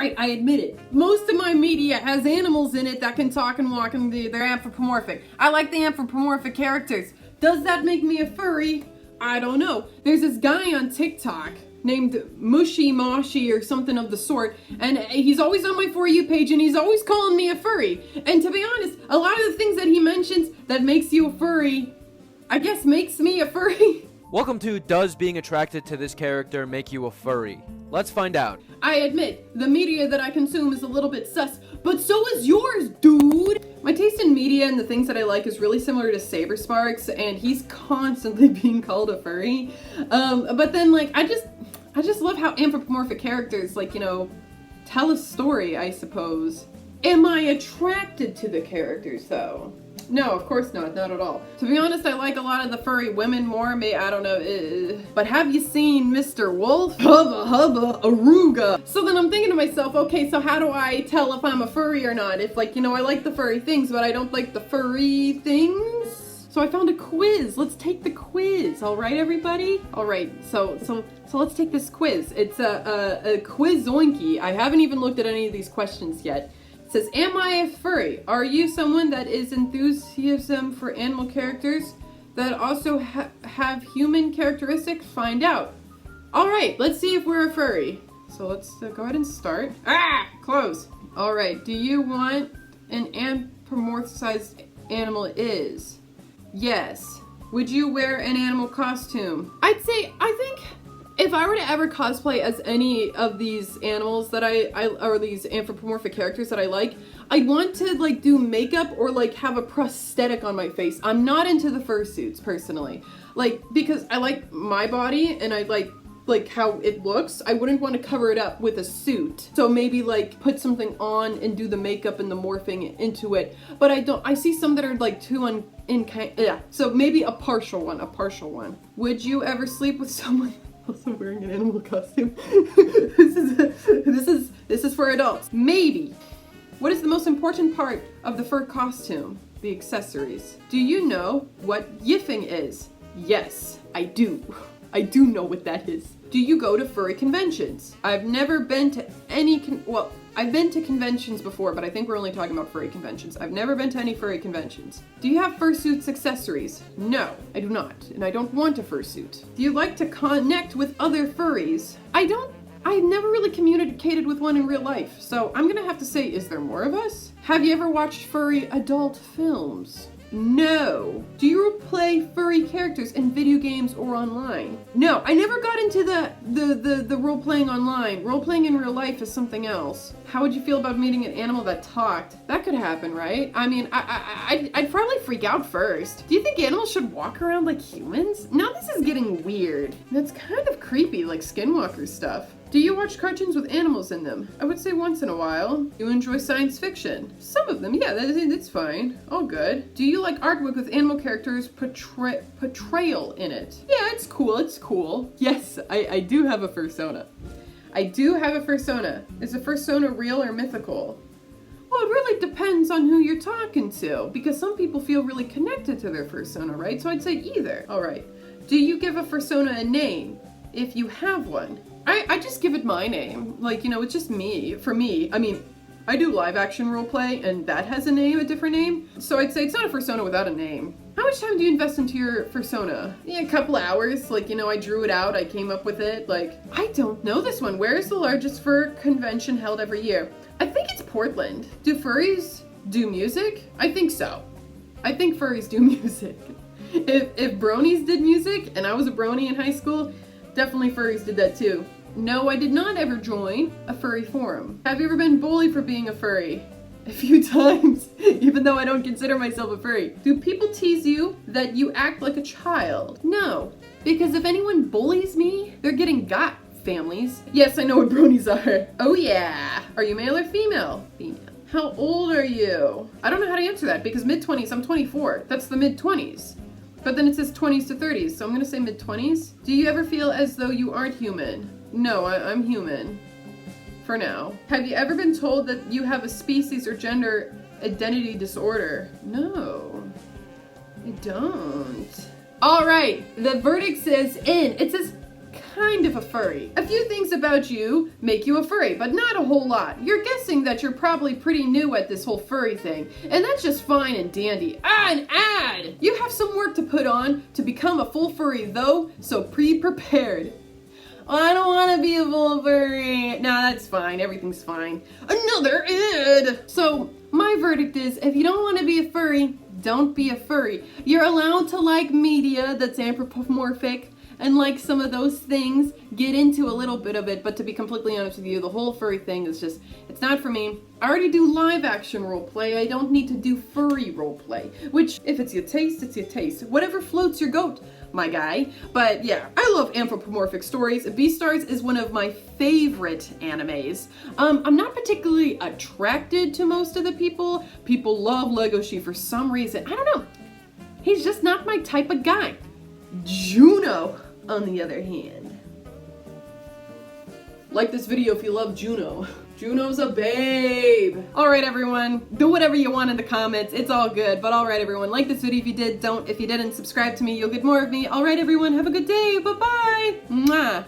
Alright, I admit it. Most of my media has animals in it that can talk and walk and they're anthropomorphic. I like the anthropomorphic characters. Does that make me a furry? I don't know. There's this guy on TikTok named Mushy Moshy or something of the sort, and he's always on my For You page and he's always calling me a furry. And to be honest, a lot of the things that he mentions that makes you a furry, I guess makes me a furry. Welcome to Does Being Attracted to This Character Make You a Furry? Let's find out. I admit, the media that I consume is a little bit sus, but so is yours, dude! My taste in media and the things that I like is really similar to Saber Sparks, and he's constantly being called a furry. But then, like, I just love how anthropomorphic characters, like, you know, tell a story, I suppose. Am I attracted to the characters, though? No, of course not at all. To be honest, I like a lot of the furry women more, I don't know, But have you seen Mr. Wolf? Hubba hubba, aruga. So then I'm thinking to myself, okay, so how do I tell if I'm a furry or not? If, like, you know, I like the furry things, but I don't like the furry things? So I found a quiz. Let's take the quiz. All right, everybody? All right, so let's take this quiz. It's a quizoinky. I haven't even looked at any of these questions yet. It says, am I a furry? Are you someone that is enthusiasm for animal characters that also have human characteristics? Find out. All right, let's see if we're a furry. So let's go ahead and start. Close. All right, do you want an anthropomorphized animal is? Yes. Would you wear an animal costume? I think if I were to ever cosplay as any of these animals that or these anthropomorphic characters that I like, I'd want to, like, do makeup or, like, have a prosthetic on my face. I'm not into the fursuits, personally. Like, because I like my body and I like how it looks. I wouldn't want to cover it up with a suit. So maybe, like, put something on and do the makeup and the morphing into it. But I see some that are, like, too so maybe a partial one. Would you ever sleep with someone also wearing an animal costume? This is for adults. Maybe. What is the most important part of the fur costume? The accessories. Do you know what yiffing is? Yes, I do. I do know what that is. Do you go to furry conventions? I've never been to any I've been to conventions before, but I think we're only talking about furry conventions. I've never been to any furry conventions. Do you have fursuits accessories? No, I do not, and I don't want a fursuit. Do you like to connect with other furries? I've never really communicated with one in real life, so I'm gonna have to say, is there more of us? Have you ever watched furry adult films? No. Do you play furry characters in video games or online? No, I never got into the role-playing online. Role-playing in real life is something else. How would you feel about meeting an animal that talked? That could happen, right? I mean, I'd probably freak out first. Do you think animals should walk around like humans? Now this is getting weird. That's kind of creepy, like Skinwalker stuff. Do you watch cartoons with animals in them? I would say once in a while. Do you enjoy science fiction? Some of them, yeah, that's fine. All good. Do you like artwork with animal characters portrayal in it? Yeah, it's cool. Yes, I do have a fursona. Is the fursona real or mythical? Well, it really depends on who you're talking to, because some people feel really connected to their fursona, right? So I'd say either. All right. Do you give a fursona a name? If you have one. I just give it my name. Like, you know, it's just me. For me, I mean, I do live action roleplay and that has a different name. So I'd say it's not a fursona without a name. How much time do you invest into your fursona? Yeah, a couple hours. Like, you know, I drew it out, I came up with it. Like, I don't know this one. Where is the largest fur convention held every year? I think it's Portland. Do furries do music? I think so. I think furries do music. If bronies did music and I was a brony in high school, definitely furries did that too. No, I did not ever join a furry forum. Have you ever been bullied for being a furry? A few times, even though I don't consider myself a furry. Do people tease you that you act like a child? No, because if anyone bullies me, they're getting got, families. Yes, I know what bronies are. Oh yeah. Are you male or female? Female. How old are you? I don't know how to answer that because mid-20s, I'm 24. That's the mid-20s. But then it says 20s to 30s, so I'm gonna say mid-20s. Do you ever feel as though you aren't human? No, I'm human. For now. Have you ever been told that you have a species or gender identity disorder? No, I don't. All right, the verdict says in. It says kind of a furry. A few things about you make you a furry, but not a whole lot. You're guessing that you're probably pretty new at this whole furry thing, and that's just fine and dandy. An ad! You have some work to put on to become a full furry though, so pre-prepared. I don't want to be a full furry. Nah, that's fine. Everything's fine. Another ad! So, my verdict is, if you don't want to be a furry, don't be a furry. You're allowed to like media that's anthropomorphic and like some of those things, get into a little bit of it, but to be completely honest with you, the whole furry thing is just, it's not for me. I already do live action roleplay, I don't need to do furry roleplay, which, if it's your taste, it's your taste. Whatever floats your goat, my guy. But yeah, I love anthropomorphic stories. Beastars is one of my favorite animes. I'm not particularly attracted to most of the people. People love Legoshi for some reason. I don't know. He's just not my type of guy. Juno, on the other hand. Like this video if you love Juno. Juno's a babe. Alright everyone, do whatever you want in the comments, it's all good. But alright everyone, like this video if you did, don't. If you didn't, subscribe to me, you'll get more of me. Alright everyone, have a good day, bye bye! Mwah!